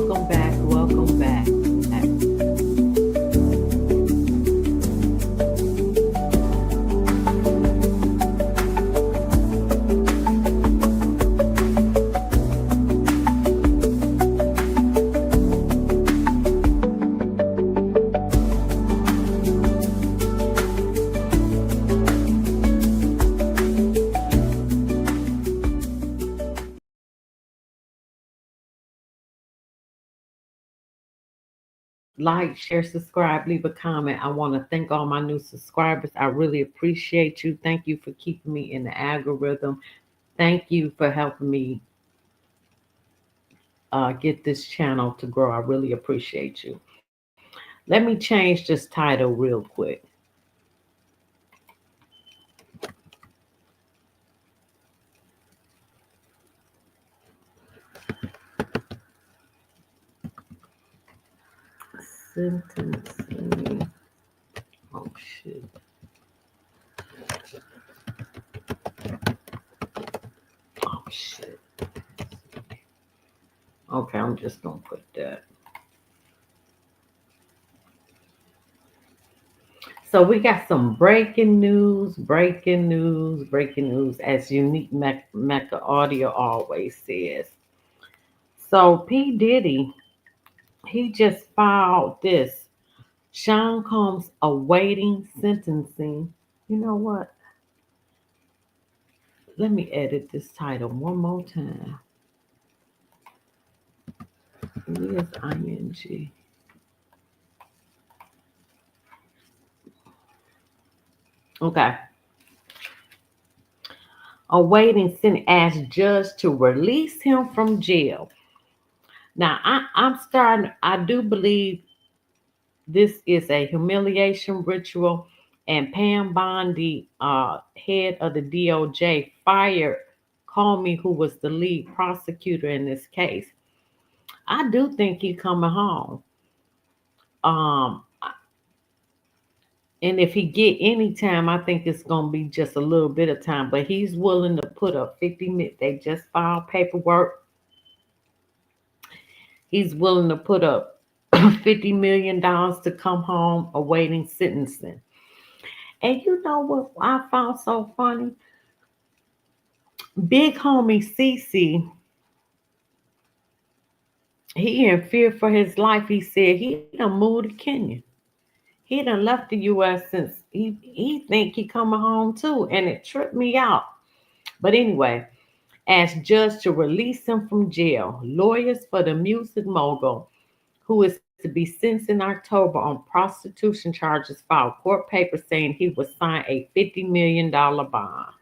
Welcome back. Welcome back. Like, share, subscribe, leave a comment. I want to thank all my new subscribers. I really appreciate you. Thank you for keeping me in the algorithm. Thank you for helping me get this channel to grow. I really appreciate you. Let me change this title real quick. Sentencing. Oh, shit. Oh, shit. Okay, I'm just going to put that. So we got some breaking news, as Unique Mecca Audio always says. So P. Diddy, he just filed this. Sean Combs awaiting sentencing. You know what? Let me edit this title one more time. Where's ing? Okay. Awaiting sentence as judge to release him from jail. Now I do believe this is a humiliation ritual, and Pam Bondi, head of the DOJ, fired Comey, who was the lead prosecutor in this case. I do think he's coming home. Um, and if he get any time, I think it's gonna be just a little bit of time. But he's willing to put up 50. They just filed paperwork. He's willing to put up $50 million to come home awaiting sentencing. And you know what I found so funny? Big homie Cece, he in fear for his life. He said he done moved to Kenya. He done left the U.S. since he think he coming home too, and it tripped me out. But anyway, as judge to release him from jail, lawyers for the music mogul, who is to be sentenced in October on prostitution charges, filed court papers saying he would sign a $50 million bond.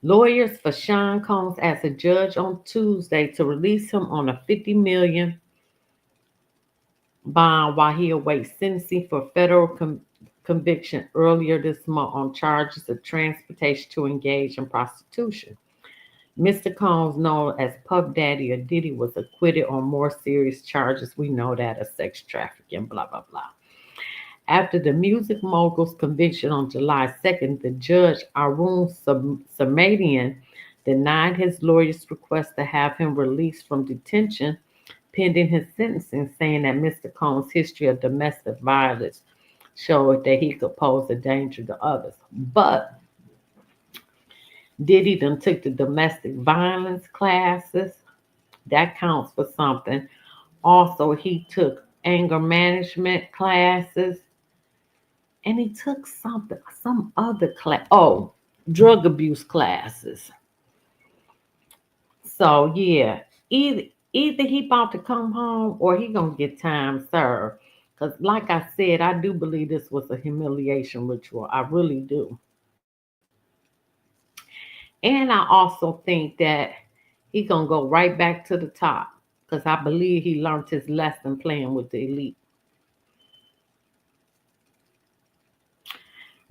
Lawyers for Sean Combs asked a judge on Tuesday to release him on a $50 million bond while he awaits sentencing for federal conviction earlier this month on charges of transportation to engage in prostitution. Mr. Combs, known as Puff Daddy or Diddy, was acquitted on more serious charges. We know that of sex trafficking, blah, blah, blah. After the music mogul's conviction on July 2nd, the judge, Arun Samadian, denied his lawyer's request to have him released from detention pending his sentencing, saying that Mr. Combs' history of domestic violence showed that he could pose a danger to others. But Diddy done took the domestic violence classes. That counts for something. Also, he took anger management classes. And he took some other class. Oh, drug abuse classes. So yeah, either he about to come home or he gonna get time served. Cause like I said, I do believe this was a humiliation ritual. I really do. And I also think that he gonna go right back to the top. Cause I believe he learned his lesson playing with the elite.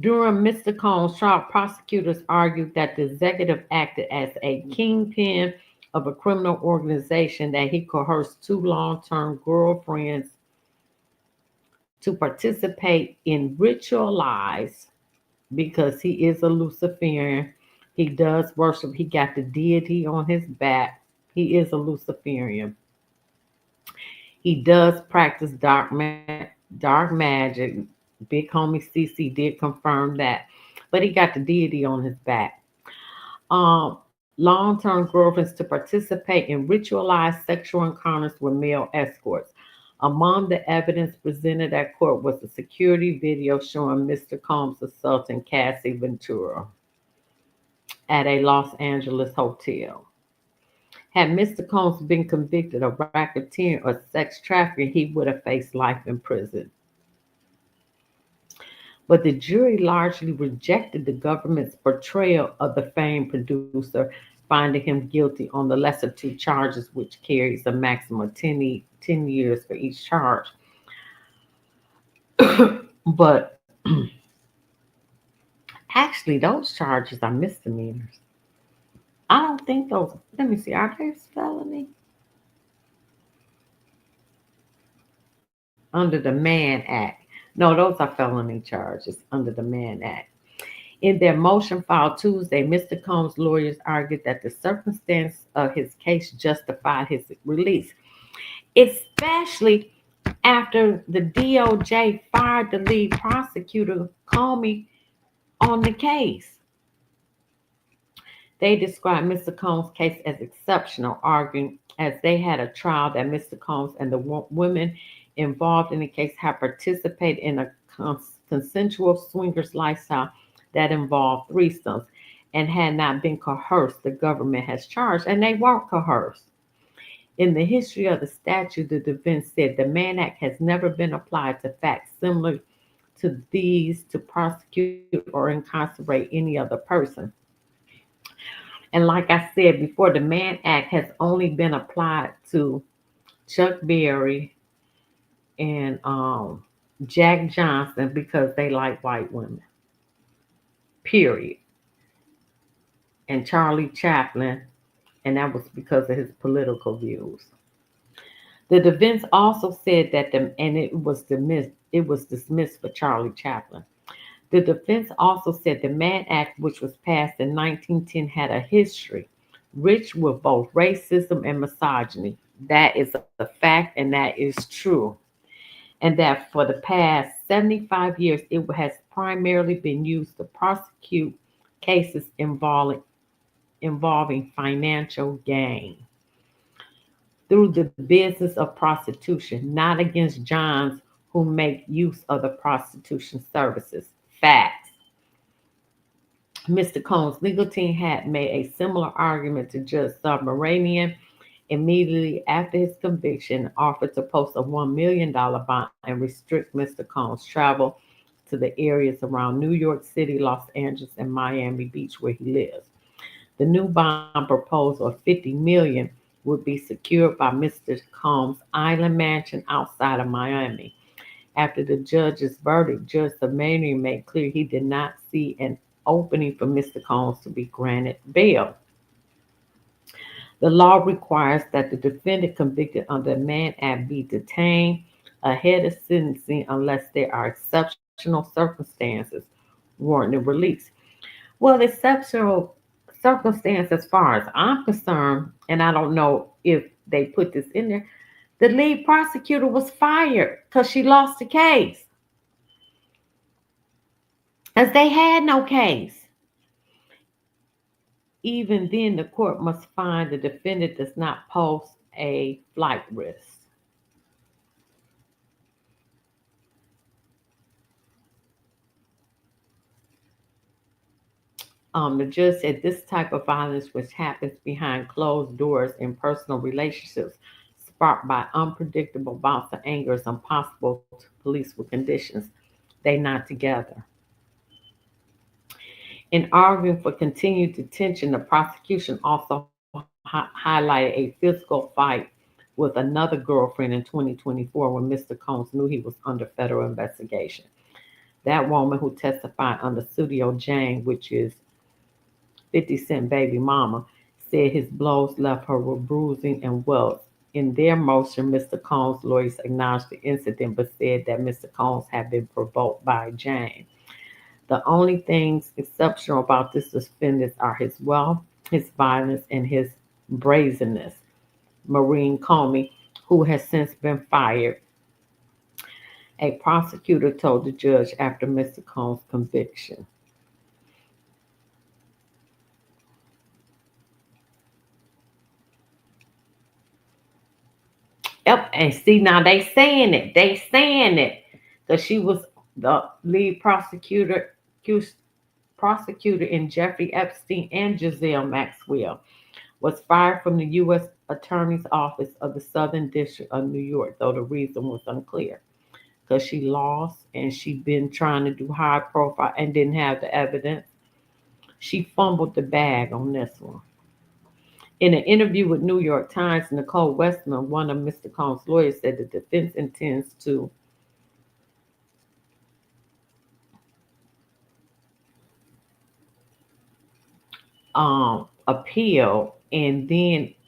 During Mr. Cohn's trial, prosecutors argued that the executive acted as a kingpin of a criminal organization, that he coerced two long-term girlfriends to participate in ritualized, because he is a Luciferian, He does worship. He got the deity on his back. He is a Luciferian. He does practice dark magic. Big homie CC did confirm that, but he got the deity on his back. Long-term girlfriends to participate in ritualized sexual encounters with male escorts. Among the evidence presented at court was a security video showing Mr. Combs assaulting Cassie Ventura at a Los Angeles hotel. Had Mr. Combs been convicted of racketeering or sex trafficking, he would have faced life in prison. But the jury largely rejected the government's portrayal of the famed producer, finding him guilty on the lesser two charges, which carries a maximum of 10 years for each charge. But actually, those charges are misdemeanors. I don't think those, let me see, are they felony? Under the Mann Act. No, those are felony charges under the Mann Act. In their motion filed Tuesday, Mr. Combs' lawyers argued that the circumstance of his case justified his release, especially after the DOJ fired the lead prosecutor, Comey, on the case. They described Mr. Combs' case as exceptional, arguing as they had a trial that Mr. Combs and the women involved in the case had participated in a consensual swingers lifestyle that involved threesomes and had not been coerced, the government has charged, and they weren't coerced. In the history of the statute, the defense said the Mann Act has never been applied to facts similar to these to prosecute or incarcerate any other person. And like I said before, the Mann Act has only been applied to Chuck Berry and Jack Johnson because they like white women. Period. And Charlie Chaplin, and that was because of his political views. The defense also said that it was dismissed for Charlie Chaplin. The defense also said the Mann Act, which was passed in 1910, had a history rich with both racism and misogyny. That is a fact and that is true. And that for the past 75 years, it has primarily been used to prosecute cases involving financial gain through the business of prostitution, not against Johns who make use of the prostitution services. Facts. Mr. Cohn's legal team had made a similar argument to Judge Submaranian immediately after his conviction, offered to post a $1 million bond and restrict Mr. Cohn's travel to the areas around New York City, Los Angeles, and Miami Beach where he lives. The new bond proposal of $50 million would be secured by Mr. Combs' island mansion outside of Miami. After the judge's verdict, Judge Submarinian made clear he did not see an opening for Mr. Combs to be granted bail. The law requires that the defendant convicted under the Mann Act be detained ahead of sentencing unless there are exceptional circumstances warranting release. Well, the exceptional circumstance, as far as I'm concerned, and I don't know if they put this in there, the lead prosecutor was fired because she lost the case, as they had no case. Even then, the court must find the defendant does not pose a flight risk. The judge said this type of violence, which happens behind closed doors in personal relationships, sparked by unpredictable bouts of anger, is impossible to police with conditions. They not together. In arguing for continued detention, the prosecution also highlighted a physical fight with another girlfriend in 2024 when Mr. Combs knew he was under federal investigation. That woman who testified under Studio Jane, which is 50 Cent baby mama, said his blows left her with bruising and welts. In their motion, Mr. Combs' lawyers acknowledged the incident but said that Mr. Combs had been provoked by Jane. The only things exceptional about this defendant are his wealth, his violence, and his brazenness. Maureen Comey, who has since been fired, a prosecutor told the judge after Mr. Combs' conviction. Yep, and see now they saying it. They saying it. Because she was the lead prosecutor in Jeffrey Epstein and Giselle Maxwell, was fired from the U.S. Attorney's Office of the Southern District of New York, though the reason was unclear. Because she lost and she'd been trying to do high profile and didn't have the evidence. She fumbled the bag on this one. In an interview with New York Times, Nicole Westman, one of Mr. Combs' lawyers, said the defense intends to appeal and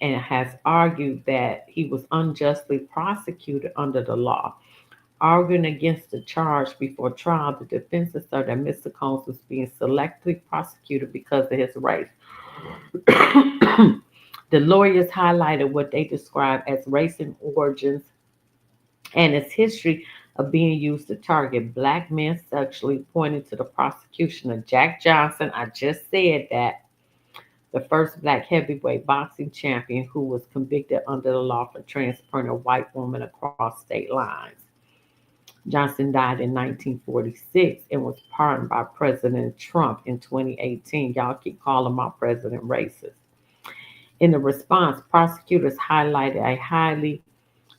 has argued that he was unjustly prosecuted under the law. Arguing against the charge before trial, the defense asserted that Mr. Combs was being selectively prosecuted because of his race. The lawyers highlighted what they described as race and origins and its history of being used to target black men sexually, pointing to the prosecution of Jack Johnson. I just said that, the first black heavyweight boxing champion who was convicted under the law for transporting a white woman across state lines. Johnson died in 1946 and was pardoned by President Trump in 2018. Y'all keep calling my president racist. In the response, prosecutors highlighted a highly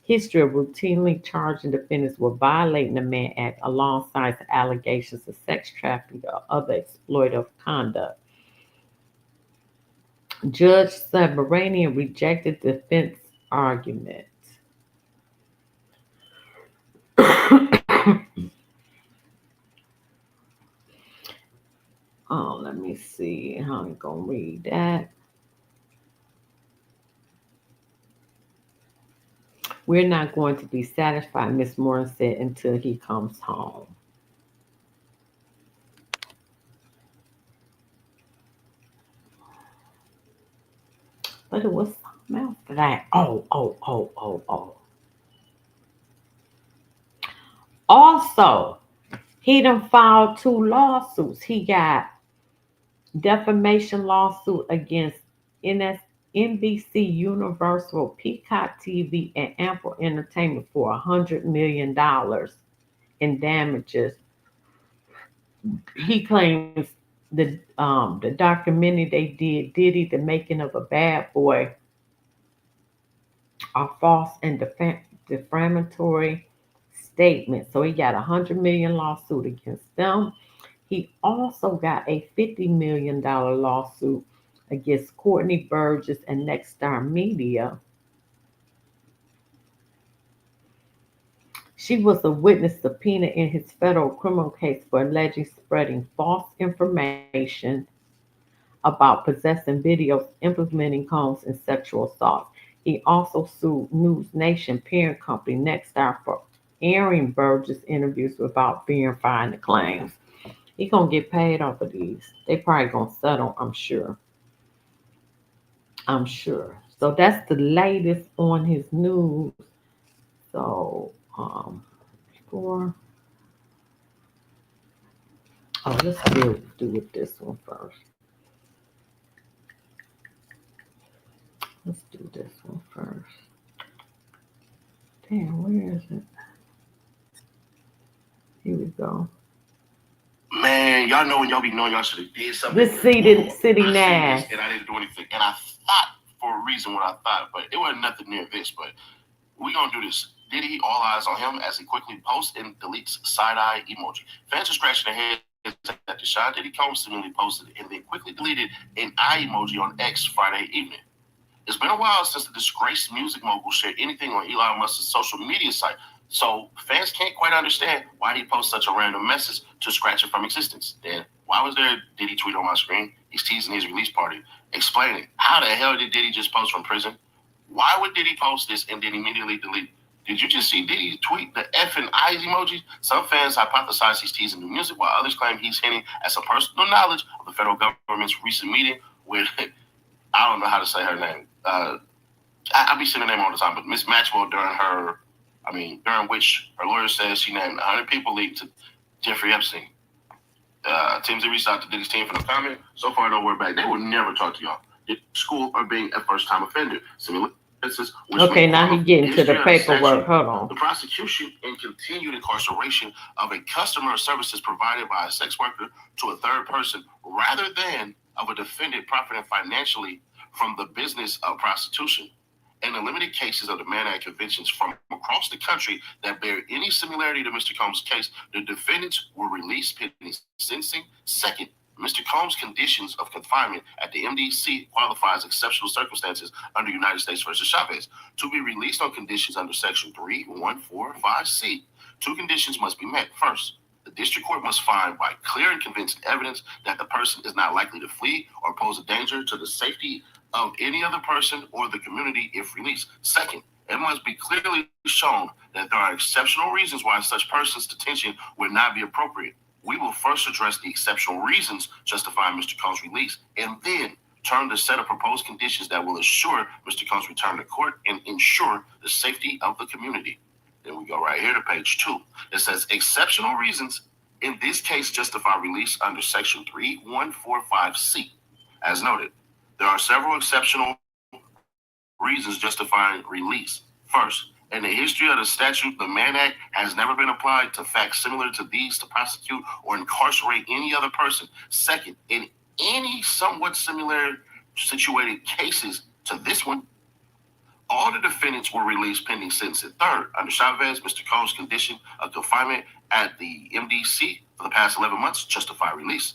history of routinely charging defendants with violating the Mann Act alongside the allegations of sex trafficking or other exploitative conduct. Judge Sabaranian rejected the defense argument. Oh, let me see how I'm going to read that. We're not going to be satisfied, Miss Moore said, until he comes home. But it was something else that oh. Also, he done filed two lawsuits. He got defamation lawsuit against NBC Universal, Peacock TV, and Ample Entertainment for $100 million in damages. He claims the documentary they did, Diddy, the making of a bad boy, are false and defamatory statements. So he got $100 million lawsuit against them. He also got a $50 million lawsuit against Courtney Burgess and Nexstar Media. She was a witness subpoena in his federal criminal case for allegedly spreading false information about possessing videos implementing Combs in sexual assault. He also sued News Nation parent company Nexstar for airing Burgess interviews without verifying the claims. He gonna get paid off of these. They probably gonna settle, I'm sure. I'm sure. So that's the latest on his news. So before let's do with this one first. Let's do this one first. Damn, where is it? Here we go. Man, y'all know when y'all be knowing y'all should have did something. This City Nash. And I didn't do anything. And I thought for a reason what I thought, but it wasn't nothing near this. But we gonna do this. Diddy, all eyes on him as he quickly posts and deletes side-eye emoji. Fans are scratching their heads at the shot. Diddy Combs similarly posted and then quickly deleted an eye emoji on X Friday evening. It's been a while since the disgraced music mogul shared anything on Elon Musk's social media site, so fans can't quite understand why he posts such a random message to scratch it from existence. Then, why was there a Diddy tweet on my screen? He's teasing his release party. Explaining, how the hell did Diddy just post from prison? Why would Diddy post this and then immediately delete? Did you just see Diddy tweet the F and eyes emoji? Some fans hypothesize he's teasing new music, while others claim he's hinting at some personal knowledge of the federal government's recent meeting with, I don't know how to say her name. I be saying her name all the time, but Miss Maxwell during which her lawyer says she named 100 people linked to Jeffrey Epstein. TMZ reached out to Diddy's team for no comment. So far, no word back. They will never talk to y'all. School or being a first-time offender. Similar instances. Okay, now he's getting to the paperwork. Hold on. The prosecution and continued incarceration of a customer services provided by a sex worker to a third person rather than of a defendant profiting financially from the business of prostitution. And the limited cases of the Mann Act conventions from across the country that bear any similarity to Mr. Combs' case, the defendants were released pending sentencing. Second, Mr. Combs' conditions of confinement at the MDC qualifies exceptional circumstances under United States v. Chavez. To be released on conditions under Section 3145C, two conditions must be met. First, the district court must find by clear and convincing evidence that the person is not likely to flee or pose a danger to the safety of any other person or the community if released. Second, it must be clearly shown that there are exceptional reasons why such person's detention would not be appropriate. We will first address the exceptional reasons justifying Mr. Combs' release and then turn to a set of proposed conditions that will assure Mr. Combs' return to court and ensure the safety of the community. Then we go right here to page 2. It says exceptional reasons in this case justify release under Section 3145C. As noted, there are several exceptional reasons justifying release. First, in the history of the statute, the Mann Act has never been applied to facts similar to these to prosecute or incarcerate any other person. Second, in any somewhat similar situated cases to this one, all the defendants were released pending sentencing. Third, under Chavez, Mr. Combs' condition of confinement at the MDC for the past 11 months justify release.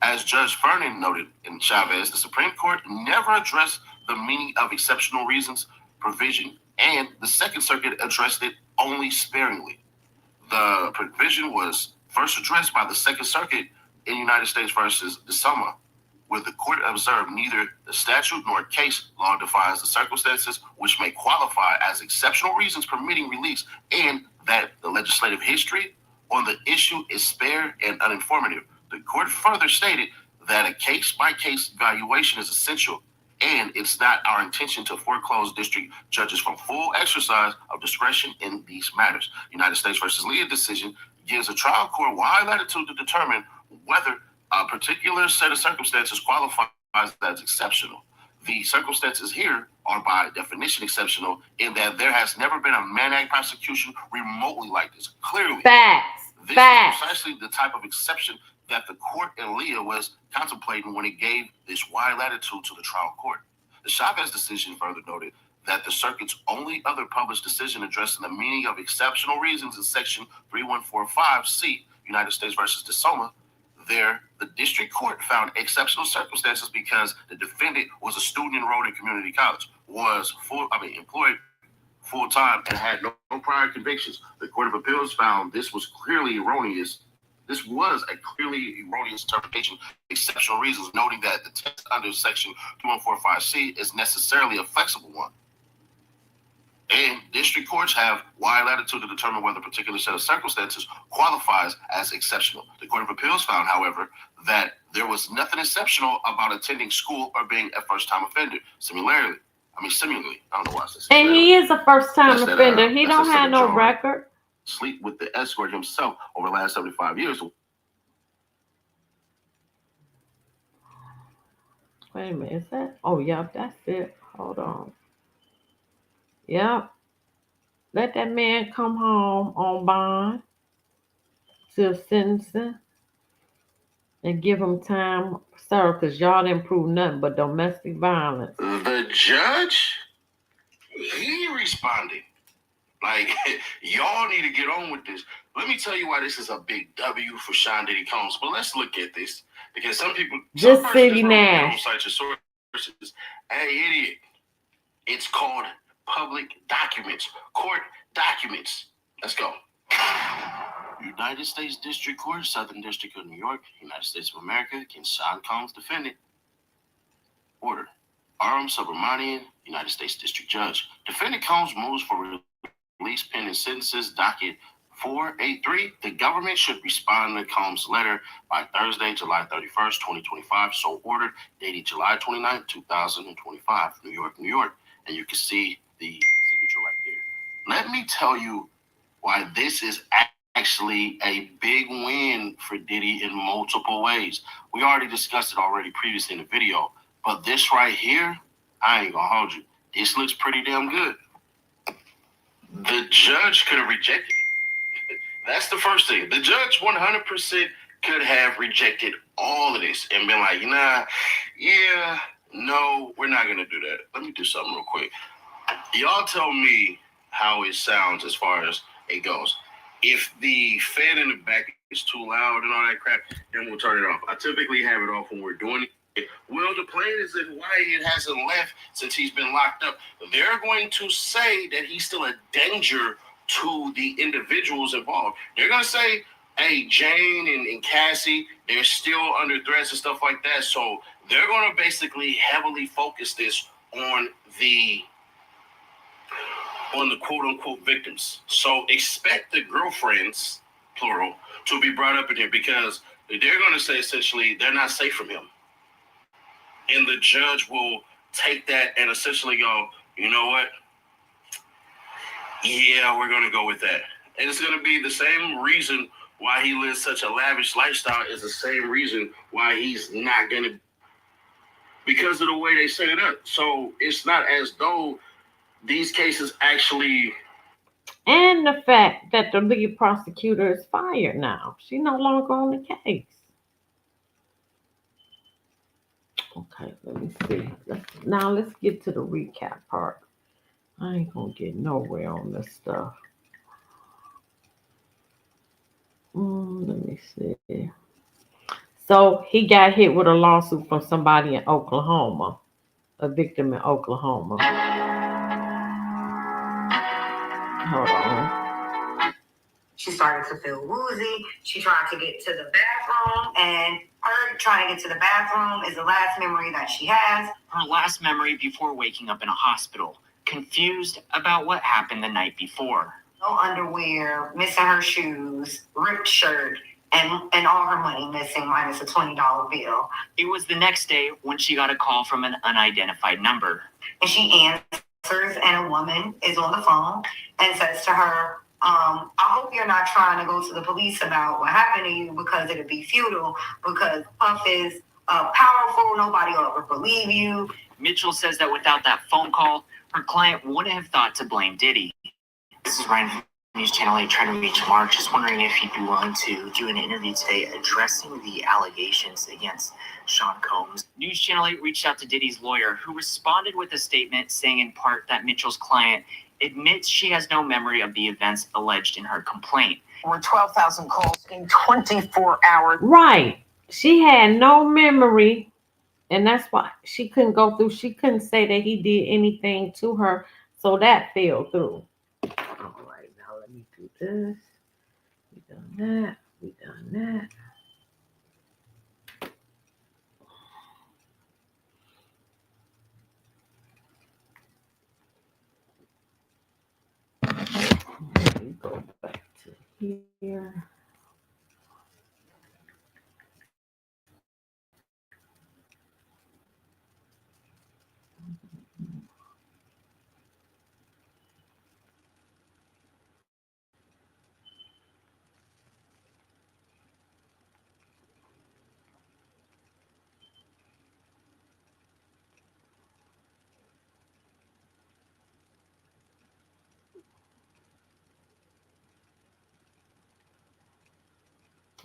As Judge Vernon noted in Chavez, the Supreme Court never addressed the meaning of exceptional reasons provision, and the Second Circuit addressed it only sparingly. The provision was first addressed by the Second Circuit in United States versus DeSoma, where the court observed neither the statute nor case law defines the circumstances which may qualify as exceptional reasons permitting release, and that the legislative history on the issue is spare and uninformative. The court further stated that a case-by-case evaluation is essential, and it's not our intention to foreclose district judges from full exercise of discretion in these matters. United States versus Leah decision gives a trial court wide latitude to determine whether a particular set of circumstances qualifies as exceptional. The circumstances here are by definition exceptional in that there has never been a Mann Act prosecution remotely like this. Clearly, this is precisely the type of exception that the court in Leah was contemplating when it gave this wide latitude to the trial court. The Chavez decision further noted that the circuit's only other published decision addressing the meaning of exceptional reasons in Section 3145C, United States versus DeSoma, there, the district court found exceptional circumstances because the defendant was a student enrolled in community college, was employed full-time, and had no prior convictions. The Court of Appeals found this was clearly erroneous. This was a clearly erroneous interpretation of exceptional reasons, noting that the test under Section 2145C is necessarily a flexible one. And district courts have wide latitude to determine whether a particular set of circumstances qualifies as exceptional. The Court of Appeals found, however, that there was nothing exceptional about attending school or being a first-time offender. Similarly, I don't know why I said similarly. And he is a first-time offender. He don't have no record. Sleep with the escort himself over the last 75 years. Wait a minute, is that? Oh, yeah, that's it. Hold on. Yep. Let that man come home on bond to sentencing and give him time served, because y'all didn't prove nothing but domestic violence. The judge, he responded. Like, y'all need to get on with this. Let me tell you why this is a big W for Sean Diddy Combs. But let's look at this, because some people just City Nash. Cite your sources. Hey, idiot! It's called public documents, court documents. Let's go. United States District Court, Southern District of New York, United States of America, against Sean Combs, defendant. Order. Aram Subramanian, United States District Judge. Defendant Combs moves for release pending sentences, docket 483. The government should respond to Combs' letter by Thursday, July 31st, 2025. So ordered, dated July 29th, 2025. New York, New York. And you can see the signature right there. Let me tell you why this is actually a big win for Diddy in multiple ways. We already discussed it already previously in the video, but this right here, I ain't gonna hold you. This looks pretty damn good. The judge could have rejected it. That's the first thing. The judge 100% could have rejected all of this and been like, nah, yeah, no, we're not gonna do that. Let me do something real quick. Y'all tell me how it sounds as far as it goes. If the fan in the back is too loud and all that crap, then we'll turn it off. I typically have it off when we're doing it. Well, the plan is that Wyatt hasn't left since he's been locked up. They're going to say that he's still a danger to the individuals involved. They're going to say, hey, Jane and Cassie, they're still under threats and stuff like that. So they're going to basically heavily focus this on the quote-unquote victims. So expect the girlfriends, plural, to be brought up in here because they're going to say essentially they're not safe from him. And the judge will take that and essentially go, you know what? Yeah, we're going to go with that. And it's going to be the same reason why he lives such a lavish lifestyle is the same reason why he's not going to, because of the way they set it up. So it's not as though these cases actually. And the fact that the lead prosecutor is fired now. She's no longer on the case. Okay, let me see. Let's get to the recap part. I ain't gonna get nowhere on this stuff. Let me see. So he got hit with a lawsuit from somebody in Oklahoma, a victim in Oklahoma. Hold on. She started to feel woozy. She tried to get to the bathroom, and her trying to get to the bathroom is the last memory that she has. Her last memory before waking up in a hospital, confused about what happened the night before. No underwear, missing her shoes, ripped shirt, and all her money missing minus a $20 bill. It was the next day when she got a call from an unidentified number. And she answers, and a woman is on the phone and says to her, I hope you're not trying to go to the police about what happened to you because it'd be futile because Puff is powerful. Nobody will ever believe you. Mitchell says that without that phone call, her client wouldn't have thought to blame Diddy. This is Ryan from News Channel 8 trying to reach Mark. Just wondering if he'd be willing to do an interview today addressing the allegations against Sean Combs. News Channel 8 reached out to Diddy's lawyer, who responded with a statement saying in part that Mitchell's client admits she has no memory of the events alleged in her complaint. Were 12,000 calls in 24 hours. Right. She had no memory, and that's why she couldn't go through. She couldn't say that he did anything to her, so that fell through. All right, now let me do this. We done that. We done that. Let me go back to here.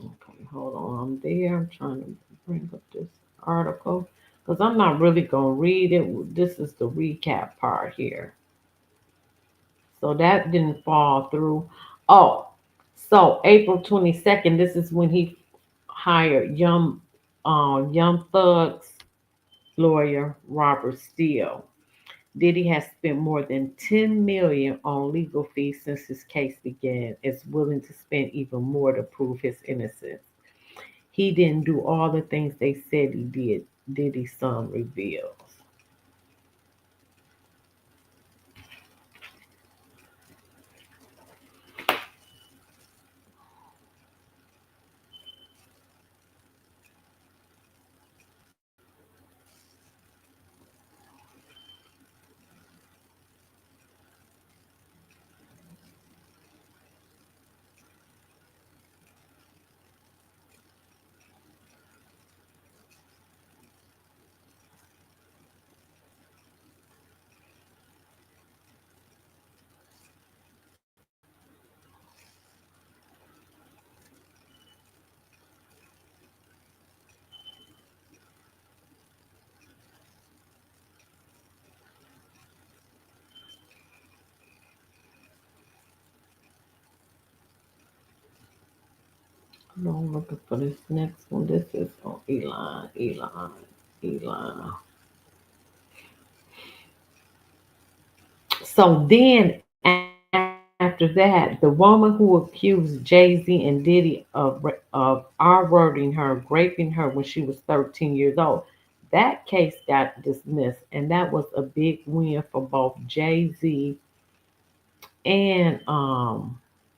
Okay, hold on. I'm there. I'm trying to bring up this article because I'm not really going to read it. This is the recap part here. So that didn't fall through. Oh, so April 22nd, this is when he hired Young Thug's lawyer, Robert Steele. Diddy has spent more than $10 million on legal fees since his case began. Is willing to spend even more to prove his innocence. He didn't do all the things they said he did, Diddy's son reveals. No, I'm looking for this next one. This is on Elon. So then after that, the woman who accused Jay-Z and Diddy of R-wording her, raping her when she was 13 years old, that case got dismissed, and that was a big win for both Jay-Z and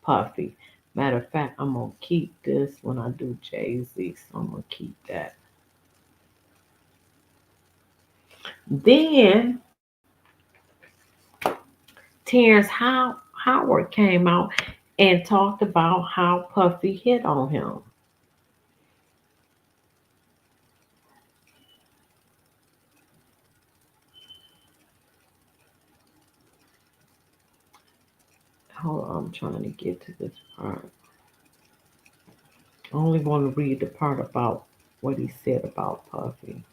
Puffy. Matter of fact, I'm gonna keep this when I do Jay-Z, so I'm gonna keep that. Then Terrence Howard came out and talked about how Puffy hit on him. Hold on, I'm trying to get to this part. I only want to read the part about what he said about Puffy.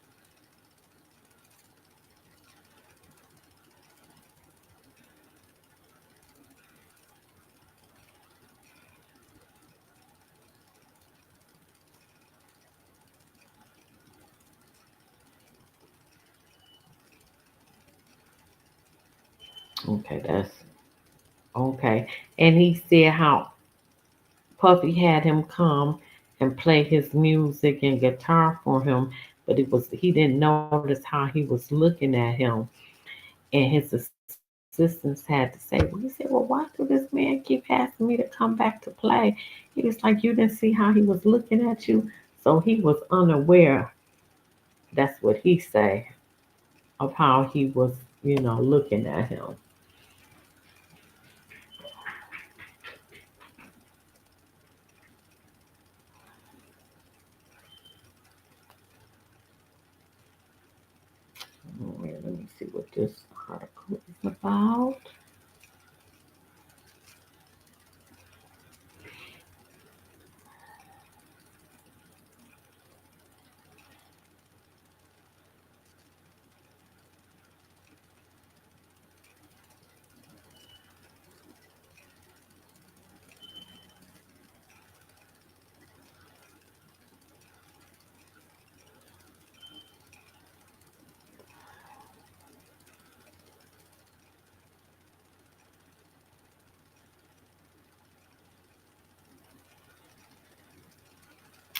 Okay, that's okay. And he said how Puffy had him come and play his music and guitar for him, but he didn't notice how he was looking at him, and his assistants had to say, well, he said, well, why do this man keep asking me to come back to play? He was like, you didn't see how he was looking at you, so he was unaware. That's what he say of how he was, looking at him. Wait, let me see what this article is about.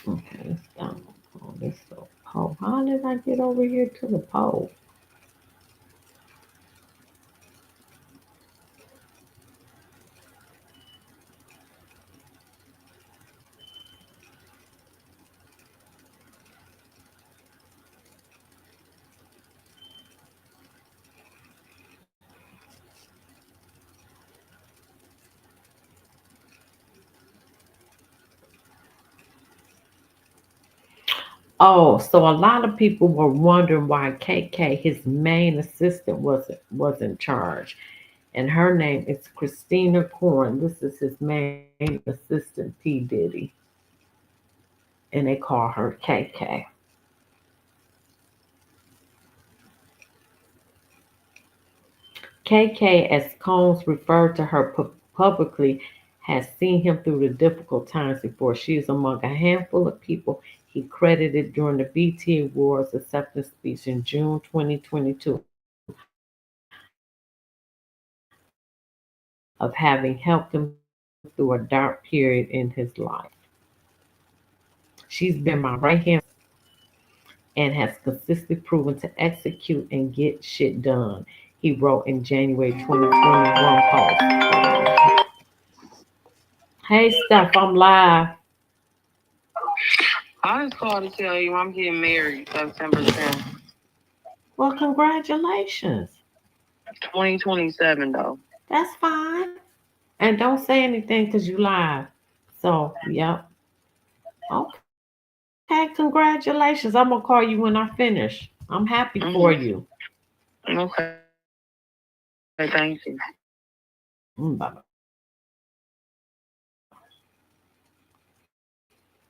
Okay, let's down. Oh, this so poll. How did I get over here to the poll? Oh, so a lot of people were wondering why KK, his main assistant, wasn't charged, and her name is Christina Corn. This is his main assistant, P Diddy, and they call her KK. KK, as Combs referred to her publicly, has seen him through the difficult times before. She is among a handful of people he credited during the BT Awards acceptance speech in June 2022 of having helped him through a dark period in his life. She's been my right hand and has consistently proven to execute and get shit done, he wrote in January 2021 post. Hey, Steph, I'm live. I just called to tell you I'm getting married September 10th, Well, congratulations. 2027 though. That's fine. And don't say anything because you live. So, yep. Okay, congratulations. I'm going to call you when I finish. I'm happy for you. Hmm. Okay, thank you. Bye.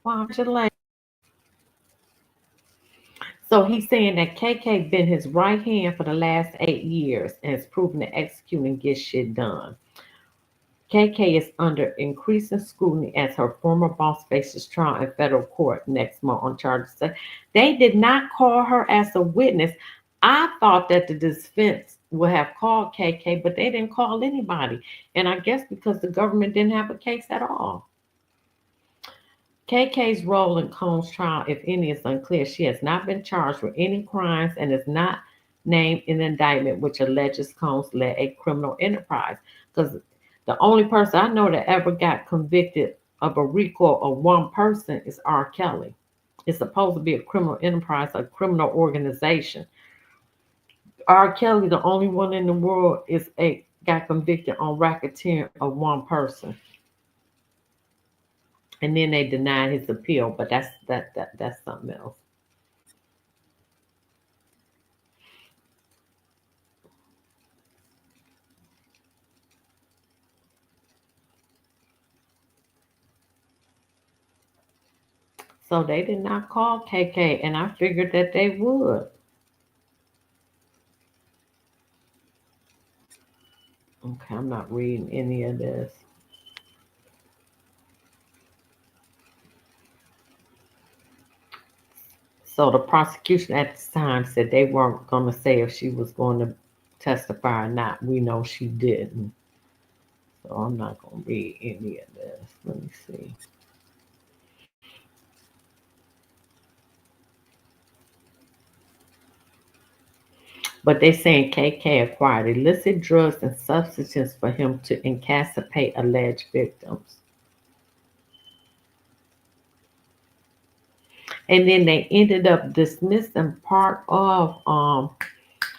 Congratulations. So he's saying that KK been his right hand for the last 8 years and has proven to execute and get shit done. KK is under increasing scrutiny as her former boss faces trial in federal court next month on charges. They did not call her as a witness. I thought that the defense would have called KK, but they didn't call anybody. And I guess because the government didn't have a case at all. KK's role in Combs' trial, if any, is unclear. She has not been charged with any crimes and is not named in the indictment, which alleges Combs led a criminal enterprise. Because the only person I know that ever got convicted of a RICO of one person is R. Kelly. It's supposed to be a criminal enterprise, a criminal organization. R. Kelly, the only one in the world, got convicted on racketeering of one person, and then they denied his appeal. But that's something else. So they did not call KK, and I figured that they would. Okay, I'm not reading any of this. So the prosecution at the time said they weren't going to say if she was going to testify or not. We know she didn't. So I'm not going to read any of this. Let me see. But they saying KK acquired illicit drugs and substances for him to incapacitate alleged victims. And then they ended up dismissing part of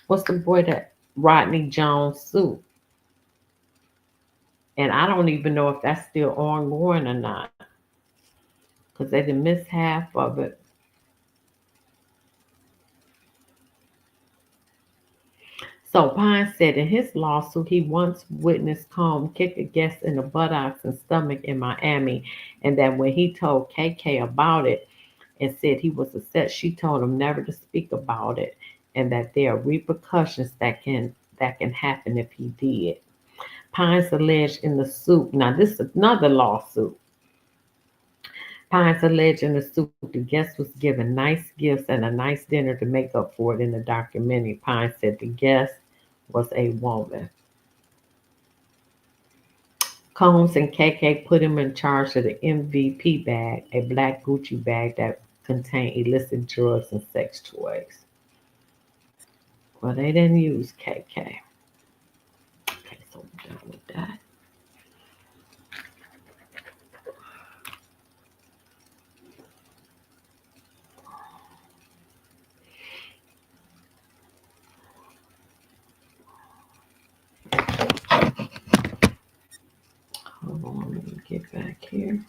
what's the boy that Rodney Jones suit. And I don't even know if that's still ongoing or not. Because they didn't miss half of it. So Pine said in his lawsuit he once witnessed Combs kick a guest in the buttocks and stomach in Miami, and that when he told KK about it and said he was upset, she told him never to speak about it, and that there are repercussions that can happen if he did. Pines alleged in the suit. Now this is another lawsuit. Pines alleged in the suit the guest was given nice gifts and a nice dinner to make up for it in the documentary. Pines said the guest was a woman. Combs and KK put him in charge of the MVP bag, a black Gucci bag that contained illicit drugs and sex toys. Well, they didn't use KK. Okay, so we're done with that. Hold on, let me get back here.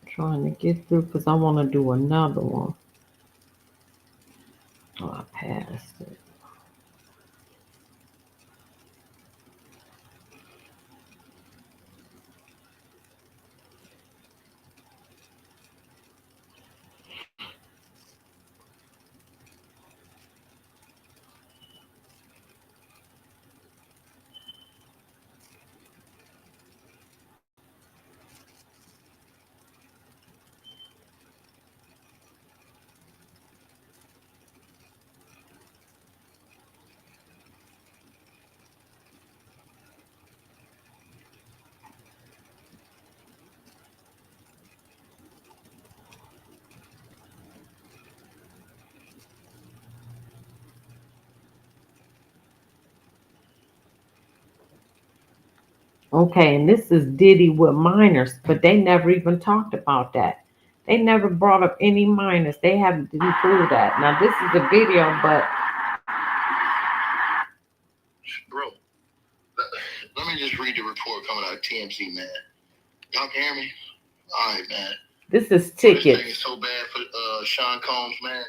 Trying to get through because I want to do another one. Oh, I passed it. Okay, and this is Diddy with minors, but they never even talked about that. They never brought up any minors. They haven't didn't prove that. Now this is a video, but Bro, let me just read the report coming out of TMZ, man. Y'all can hear me? All right, man. this is This thing tickets. is so bad for Sean Combs, man.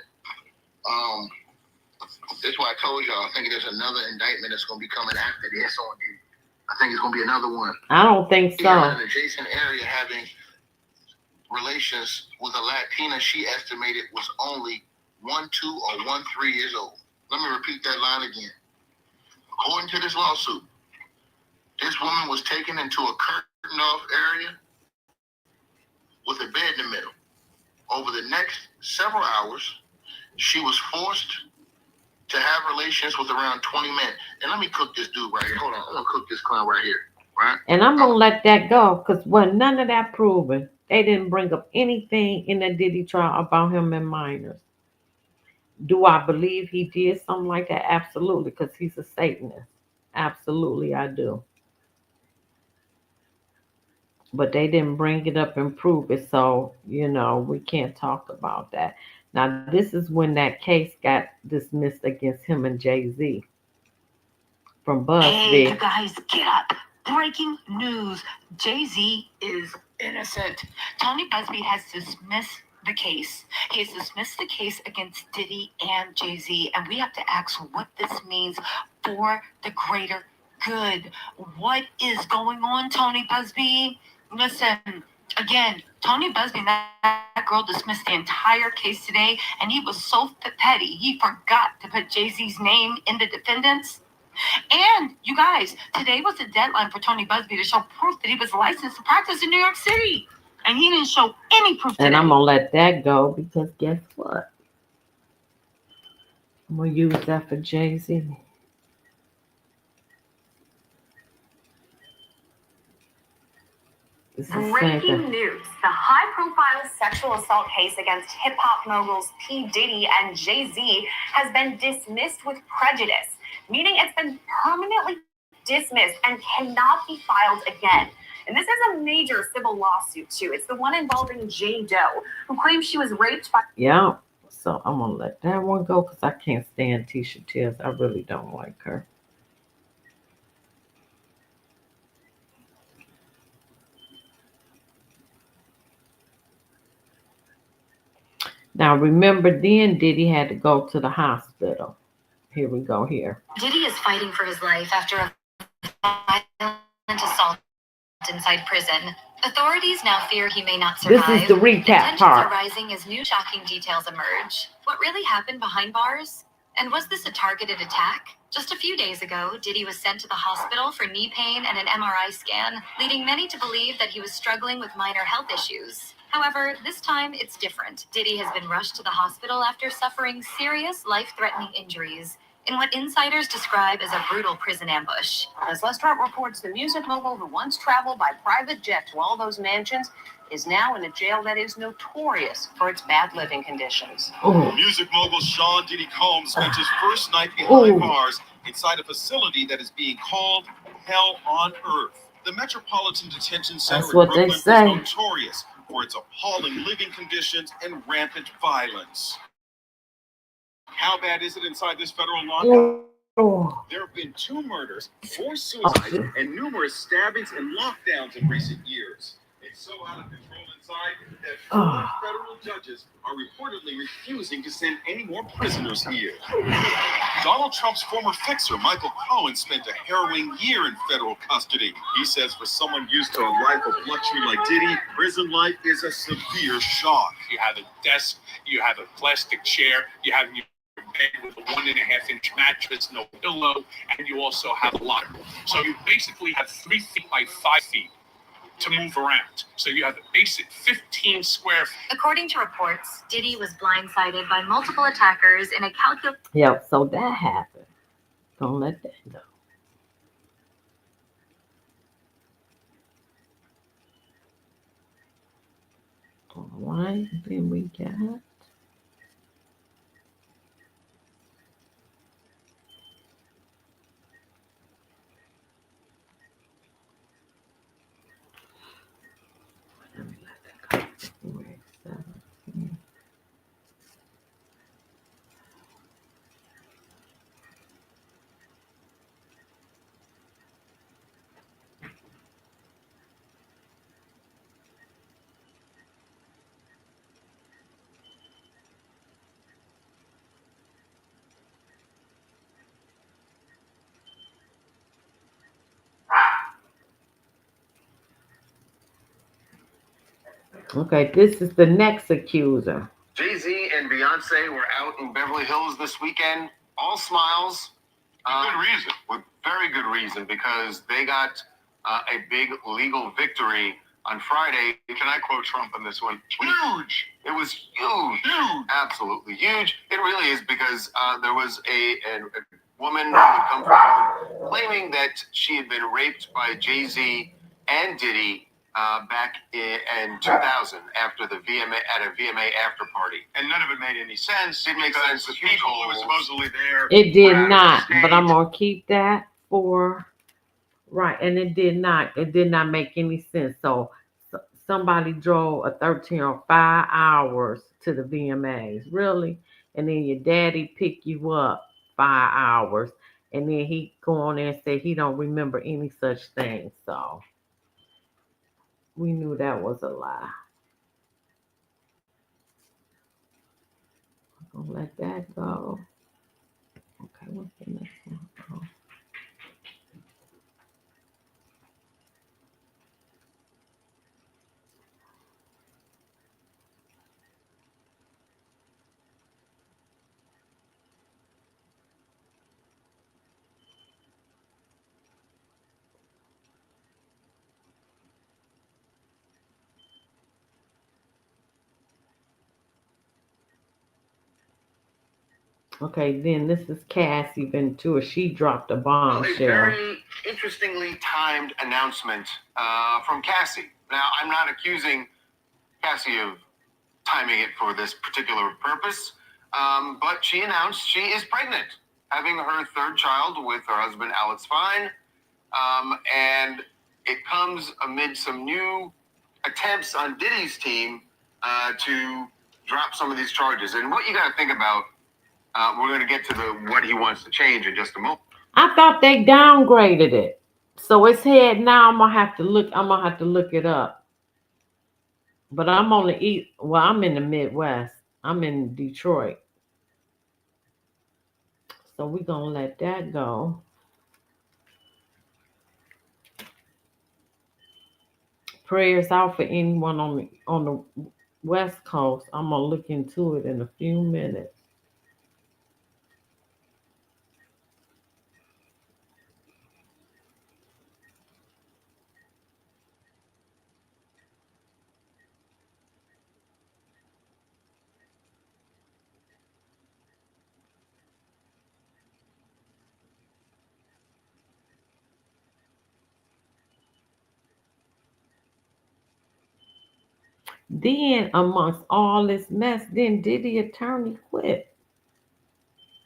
That's why I told y'all I think there's another indictment that's gonna be coming after this on Diddy. I think it's gonna be another one. I don't think Yeah, in so. an adjacent area having relations with a Latina she estimated was only 1, 2, or 1, 3 years old. Let me repeat that line again. According to this lawsuit, this woman was taken into a curtained off area with a bed in the middle. Over the next several hours, she was forced to have relations with around 20 men. And let me cook this dude right here. Hold on, I'm gonna cook this clown right here. Right? And I'm gonna let that go because when none of that proven, they didn't bring up anything in the Diddy trial about him and minors. Do I believe he did something like that? Absolutely, because he's a Satanist. Absolutely, I do. But they didn't bring it up and prove it, so we can't talk about that. Now, this is when that case got dismissed against him and Jay-Z from Hey, you BuzzFeed. guys, get up. Breaking news. Jay-Z is innocent. Tony Busby has dismissed the case. He has dismissed the case against Diddy and Jay-Z, and we have to ask what this means for the greater good. What is going on, Tony Busby? Listen, again, Tony Busby, that girl dismissed the entire case today, and he was so petty, he forgot to put Jay-Z's name in the defendants. And you guys, today was the deadline for Tony Busby to show proof that he was licensed to practice in New York City. And he didn't show any proof today. And I'm gonna let that go because guess what? I'm gonna use that for Jay-Z. This is Breaking news. The high-profile sexual assault case against hip-hop moguls P. Diddy and Jay-Z has been dismissed with prejudice, meaning it's been permanently dismissed and cannot be filed again. And this is a major civil lawsuit, too. It's the one involving Jane Doe, who claims she was raped by... Yeah. So I'm gonna let that one go because I can't stand Tisha Tears. I really don't like her. Now remember then Diddy had to go to the hospital. Here we go here. Diddy is fighting for his life after a violent assault inside prison. Authorities now fear he may not survive. This is the recap Tensions part. are rising as new shocking details emerge. What really happened behind bars? And was this a targeted attack? Just a few days ago, Diddy was sent to the hospital for knee pain and an MRI scan, leading many to believe that he was struggling with minor health issues. However, this time it's different. Diddy has been rushed to the hospital after suffering serious life-threatening injuries in what insiders describe as a brutal prison ambush. As Lestrade reports, the music mogul who once traveled by private jet to all those mansions is now in a jail that is notorious for its bad living conditions. Oh, Music mogul Sean Diddy Combs spent his first night behind Ooh. bars inside a facility that is being called Hell on Earth. The Metropolitan Detention Center That's in what they Brooklyn is say. notorious for its appalling living conditions and rampant violence. How bad is it inside this federal lockup? oh. There have been 2 murders, 4 suicides, and numerous stabbings and lockdowns in recent years. It's so out of control inside that 4 federal judges are reportedly refusing to send any more prisoners here. Donald Trump's former fixer, Michael Cohen, spent a harrowing year in federal custody. He says for someone used to a life of luxury like Diddy, prison life is a severe shock. You have a desk, you have a plastic chair, you have your bed with a 1.5-inch mattress, no pillow, and you also have a locker. So you basically have 3 feet by 5 feet to move around. So you have a basic 15 square feet. According to reports, Diddy was blindsided by multiple attackers in a calculated... Yep, so that happened. Don't let that go. All right, then we got... Let me let that go. Where is that? Yeah. Okay, this is the next accuser. Jay-Z and Beyonce were out in Beverly Hills this weekend. All smiles. Good reason. With very good reason, because they got a big legal victory on Friday. Can I quote Trump on this one? Huge. It was huge. Huge. Absolutely huge. It really is, because there was a woman who would come forward claiming that she had been raped by Jay-Z and Diddy back in 2000 after the VMA at a VMA after party. And none of it made any sense. Didn't make sense. The People who were supposedly there. It did were out of not, state. but I'm gonna keep that for right. And it did not. It did not make any sense. So somebody drove a 13 or 5 hours to the VMAs, really, and then your daddy pick you up 5 hours, and then he go on there and say he don't remember any such thing. So we knew that was a lie. I'm gonna let that go. Okay, what's the next one? Oh. Okay, then this is Cassie Ventura. She dropped a Well, a bombshell. very interestingly timed announcement from Cassie. Now, I'm not accusing Cassie of timing it for this particular purpose, but she announced she is pregnant, having her third child with her husband, Alex Fine. And it comes amid some new attempts on Diddy's team to drop some of these charges. And what you got to think about, we're going to get to what he wants to change in just a moment. I thought they downgraded it, so it's head now. I'm gonna have to look. I'm gonna have to look it up. But I'm on the east. Well, I'm in the Midwest. I'm in Detroit, so we're gonna let that go. Prayers out for anyone on the West Coast. I'm gonna look into it in a few minutes. Then, amongst all this mess, then Diddy attorney quit.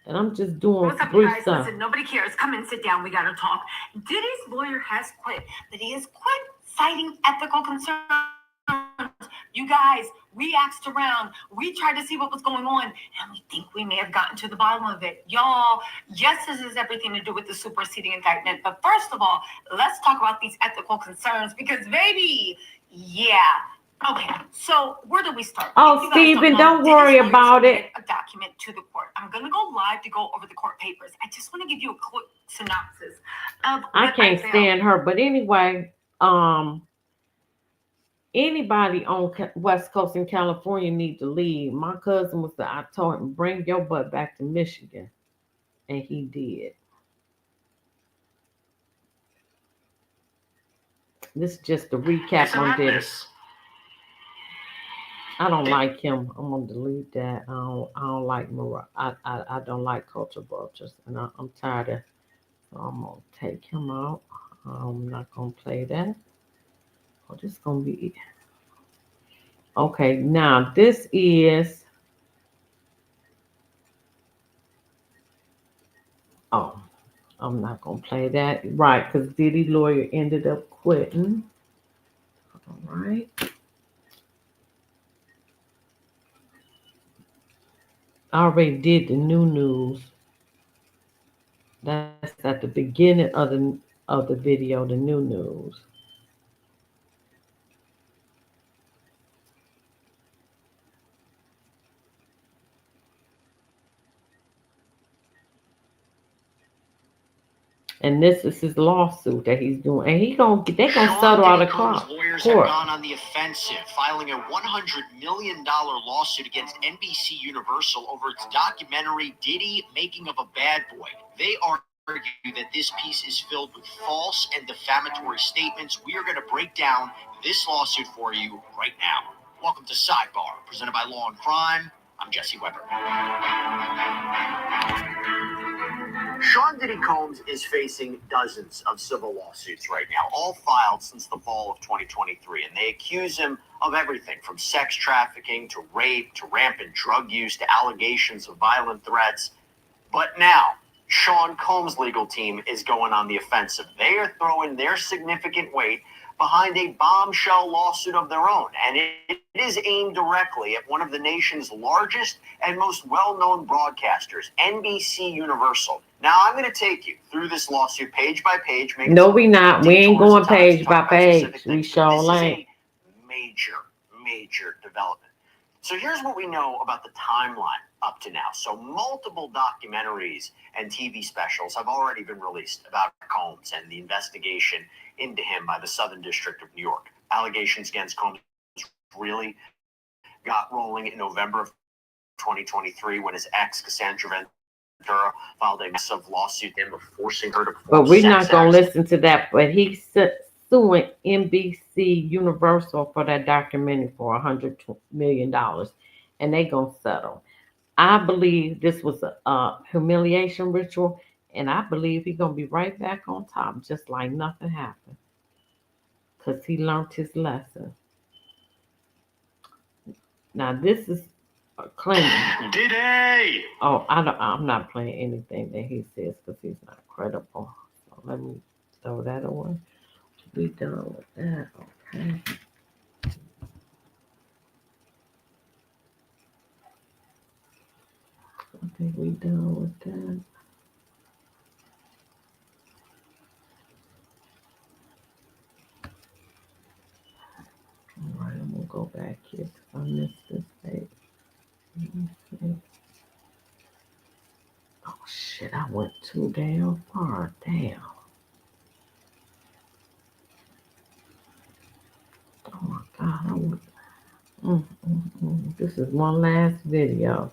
And I'm just doing What's up, you brief guys? stuff. Listen, nobody cares. Come and sit down. We got to talk. Diddy's lawyer has quit, but he has quit citing ethical concerns. You guys, we asked around. We tried to see what was going on, and we think we may have gotten to the bottom of it. Y'all, yes, this has everything to do with the superseding indictment. But first of all, let's talk about these ethical concerns because, baby, yeah. Okay, so where do we start? Oh, If you guys Stephen, know, don't Diddy's worry lawyer about it. submitted a document to the court. I'm going to go live to go over the court papers. I just want to give you a quick synopsis of I what can't found. stand her. But anyway, anybody on West Coast in California need to leave. My cousin was there. I told him, bring your butt back to Michigan. And he did. This is just a recap on this. I don't like him. I'm gonna delete that. I don't like I don't like culture vultures, and I'm tired of. So I'm gonna take him out. I'm not gonna play that. Oh, this is gonna be okay. Now this is. Oh, I'm not gonna play that. Right, because Diddy lawyer ended up quitting. All right. I already did the new news. That's at the beginning of the video, the new news. And this is his lawsuit that he's doing, and they gonna Sean settle out Diddy of Combs' court. lawyers have gone on the offensive, filing a $100 million lawsuit against NBC Universal over its documentary Diddy Making of a Bad Boy. They argue that this piece is filled with false and defamatory statements. We are going to break down this lawsuit for you right now. Welcome to Sidebar, presented by Law and Crime. I'm Jesse Weber. Sean Diddy Combs is facing dozens of civil lawsuits right now, all filed since the fall of 2023, and they accuse him of everything from sex trafficking to rape to rampant drug use to allegations of violent threats. But now, Sean Combs' legal team is going on the offensive. They are throwing their significant weight behind a bombshell lawsuit of their own, and it is aimed directly at one of the nation's largest and most well-known broadcasters, NBC Universal. Now, I'm going to take you through this lawsuit page by page. No, we not. We ain't going page by page. We sure ain't. Major development. So here's what we know about the timeline up to now. So multiple documentaries and TV specials have already been released about Combs and the investigation into him by the Southern District of New York. Allegations against Combs really got rolling in November of 2023 when his ex, Cassandra Ventura, filed a massive lawsuit in forcing her to perform But we're not sex going to acts. listen to that. But he's suing NBC Universal for that documentary for $100 million. And they going to settle. I believe this was a humiliation ritual. And I believe he's going to be right back on top, just like nothing happened. Because he learned his lesson. Now, this is a claim. Diddy! Oh, I'm not playing anything that he says because he's not credible. So let me throw that away. We done with that, okay? I think we done with that. All right, I'm gonna go back here because I missed this page. Let me see. Oh shit, I went too damn far. Damn. Oh my god, I went. This is one last video.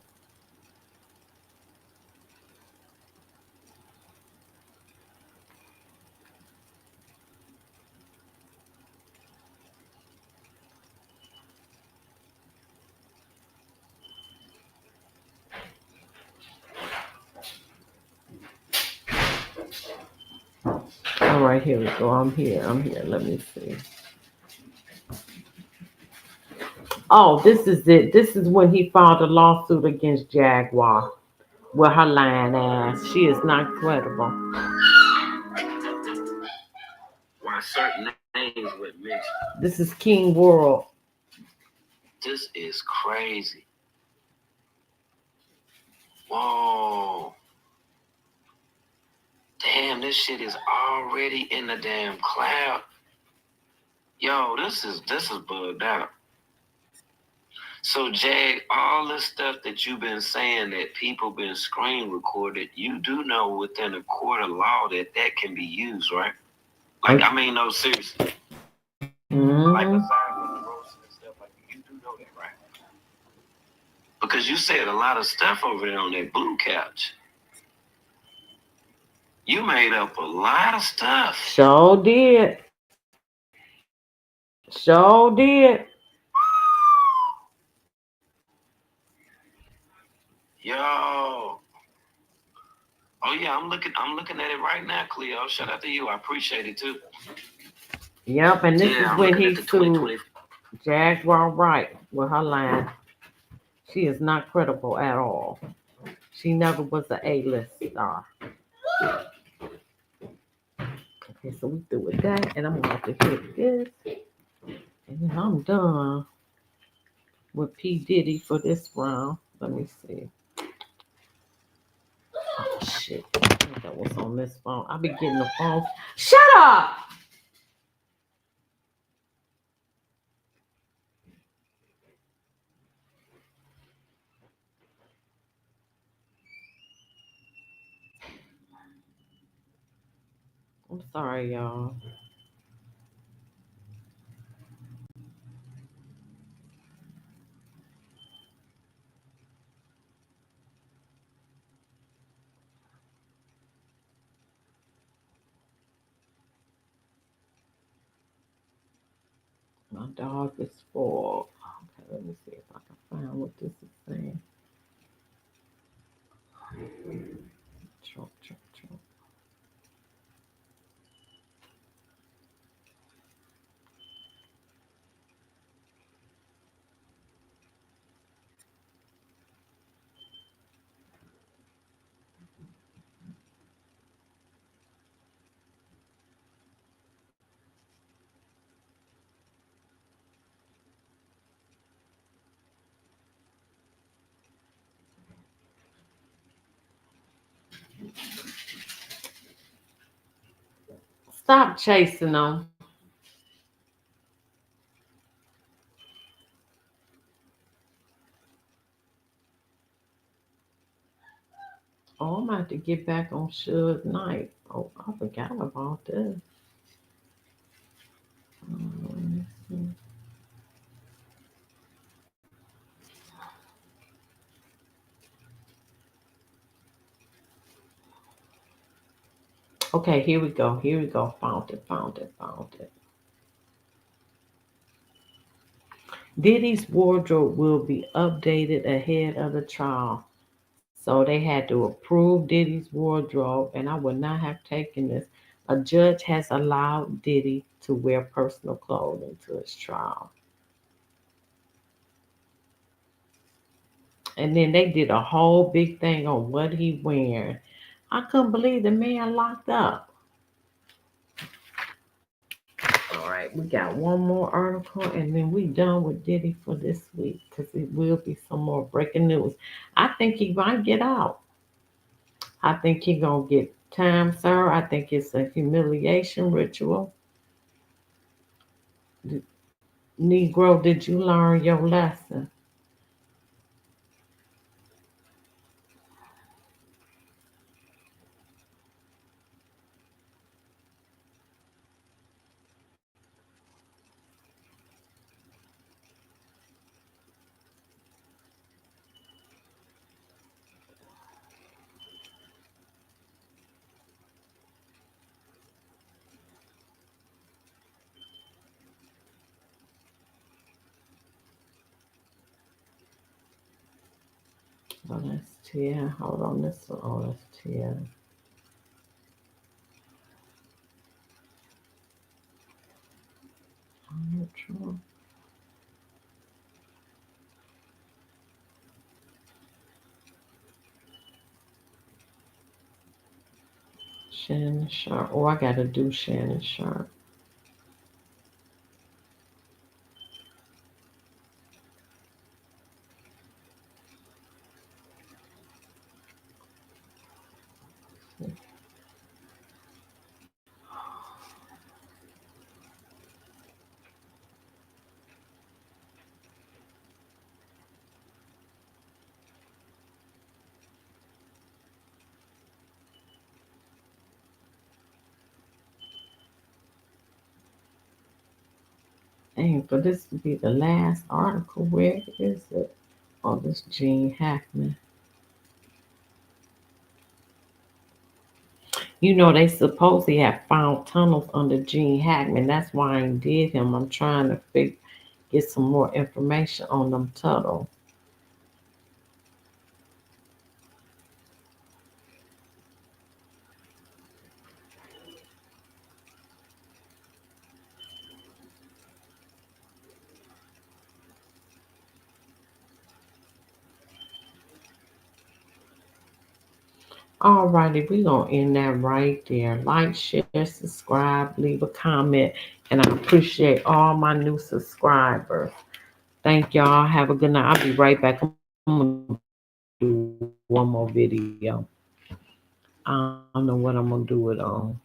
All right, here we go. I'm here. Let me see. Oh, this is it. This is when he filed a lawsuit against Jaguar with her lying ass. She is not credible. Why certain names would mention. This is King World. This is crazy. Whoa. Damn, this shit is already in the damn cloud. Yo, this is bugged out. So, Jag, all the stuff that you've been saying that people been screen recorded, you do know within a court of law that can be used, right? Like, I mean, no, seriously. Like, aside from the roasting and stuff, like, you do know that, right? Because you said a lot of stuff over there on that blue couch. You made up a lot of stuff. Sure did. Sure did. Yo. Oh yeah, I'm looking at it right now, Cleo. Shout out to you. I appreciate it too. Yep, and this is when he sued Jaguar Wright with her line. She is not credible at all. She never was an A-list star. Okay, so we through with that, and I'm going to hit this, and then I'm done with P. Diddy for this round. Let me see. Oh, shit. I think that was on this phone. I'll be getting the phone. Shut up! I'm sorry, y'all. My dog is spoiled. Okay, let me see if I can find what this is saying. Choke, choke, choke. Stop chasing them. Oh, I'm about to get back on Suge Knight. Oh, I forgot about this. Let me see. Okay, here we go. Here we go. Found it, found it, found it. Diddy's wardrobe will be updated ahead of the trial. So they had to approve Diddy's wardrobe, and I would not have taken this. A judge has allowed Diddy to wear personal clothing to his trial. And then they did a whole big thing on what he wearing. I couldn't believe the man locked up. All right, we got one more article, and then we done with Diddy for this week because it will be some more breaking news. I think he might get out. I think he gonna get time, sir. I think it's a humiliation ritual. Negro, did you learn your lesson? Oh, that's Tia. Hold on, this one. Oh, that's Tia. True. Shannon Sharp. Oh, I gotta do Shannon Sharp. Dang, for this to be the last article, where is it? Oh, this Gene Hackman. You know, they supposedly have found tunnels under Gene Hackman. That's why I ain't did him. I'm trying to get some more information on them tunnels. Alrighty, we gonna end that right there. Like, share, subscribe, leave a comment, and I appreciate all my new subscribers. Thank y'all. Have a good night. I'll be right back. I'm gonna do one more video. I don't know what I'm gonna do it on.